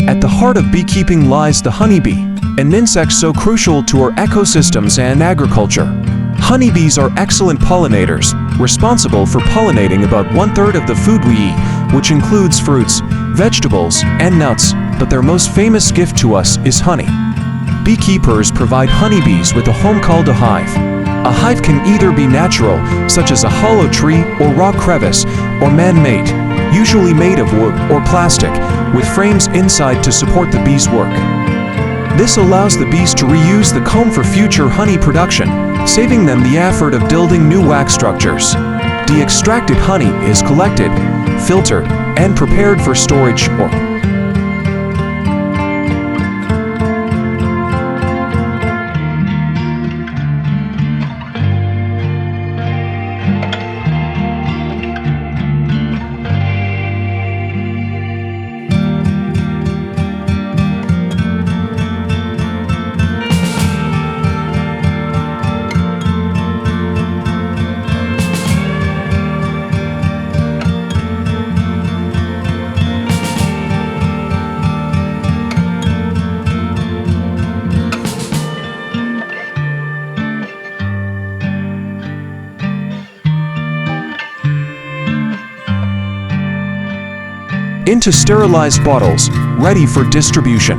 At the heart of beekeeping lies the honeybee, an insect so crucial to our ecosystems and agriculture. Honeybees are excellent pollinators, responsible for pollinating about 1/3 of the food we eat, which includes fruits, vegetables, and nuts, but their most famous gift to us is honey. Beekeepers provide honeybees with a home called a hive. A hive can either be natural, such as a hollow tree or rock crevice, or man-made, usually made of wood or plastic, with frames inside to support the bees' work. This allows the bees to reuse the comb for future honey production, saving them the effort of building new wax structures. The extracted honey is collected, filtered, and prepared for storage or into sterilized bottles, ready for distribution.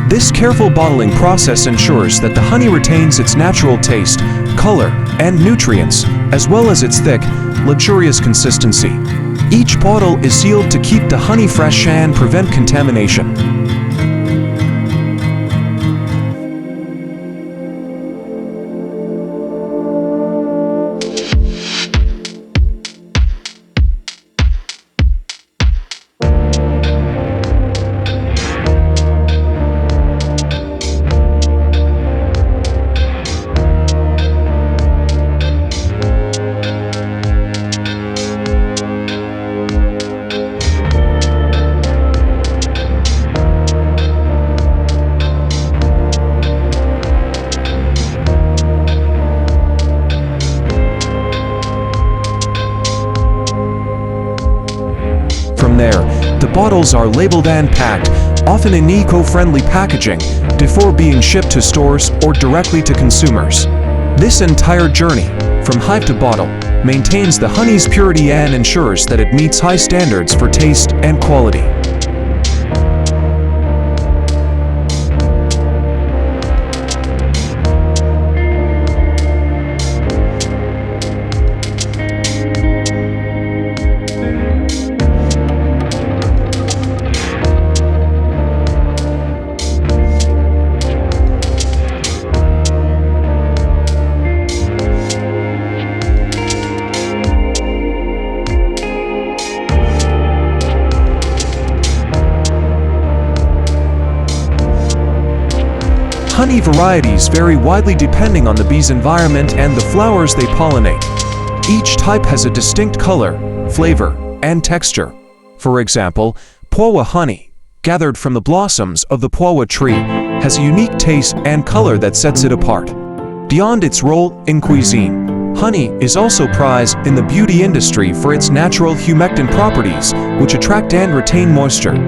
This careful bottling process ensures that the honey retains its natural taste, color, and nutrients, as well as its thick, luxurious consistency. Each bottle is sealed to keep the honey fresh and prevent contamination. From there, the bottles are labeled and packed, often in eco-friendly packaging, before being shipped to stores or directly to consumers. This entire journey, from hive to bottle, maintains the honey's purity and ensures that it meets high standards for taste and quality. Honey varieties vary widely depending on the bee's environment and the flowers they pollinate. Each type has a distinct color, flavor, and texture. For example, Pawwa honey, gathered from the blossoms of the Pawwa tree, has a unique taste and color that sets it apart. Beyond its role in cuisine, honey is also prized in the beauty industry for its natural humectant properties, which attract and retain moisture.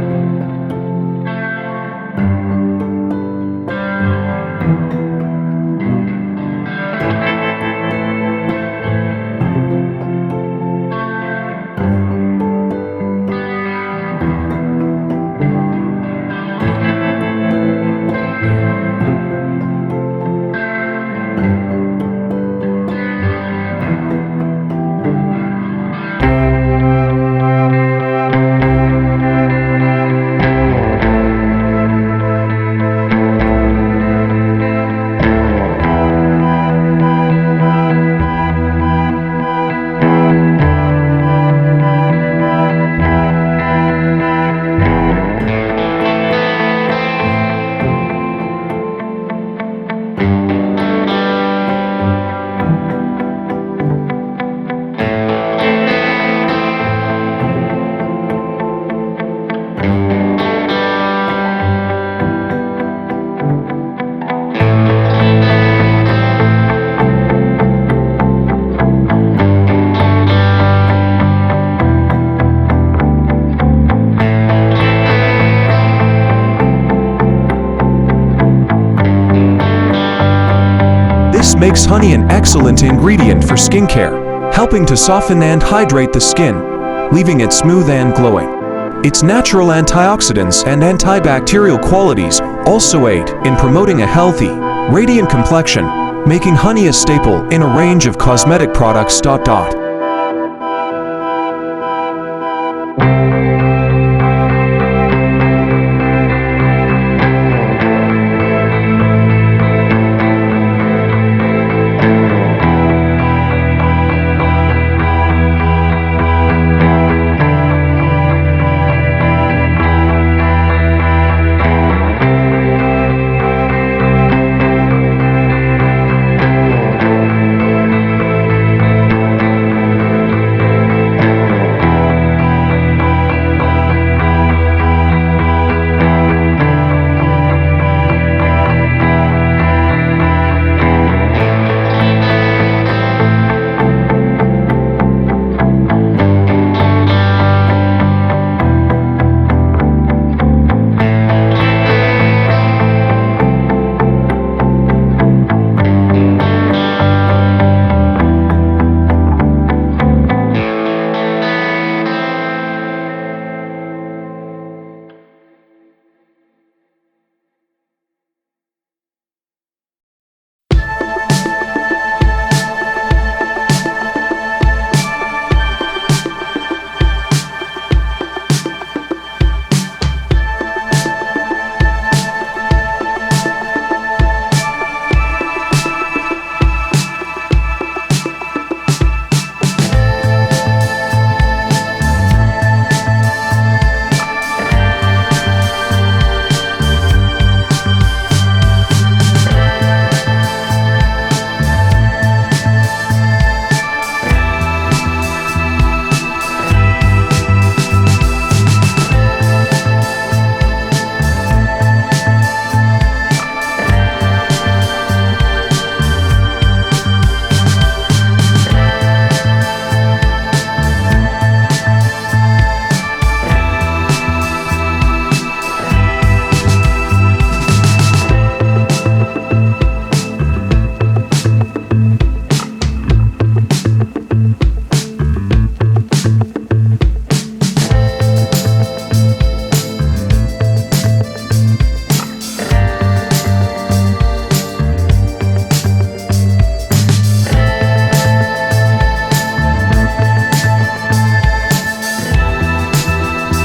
makes honey an excellent ingredient for skincare, helping to soften and hydrate the skin, leaving it smooth and glowing. Its natural antioxidants and antibacterial qualities also aid in promoting a healthy, radiant complexion, making honey a staple in a range of cosmetic products.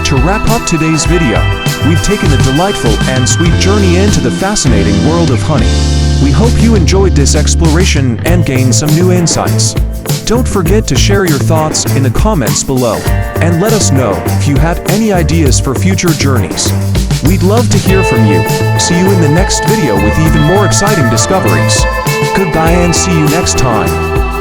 To wrap up today's video, we've taken a delightful and sweet journey into the fascinating world of honey. We hope you enjoyed this exploration and gained some new insights. Don't forget to share your thoughts in the comments below, and let us know if you have any ideas for future journeys. We'd love to hear from you. See you in the next video with even more exciting discoveries. Goodbye and see you next time.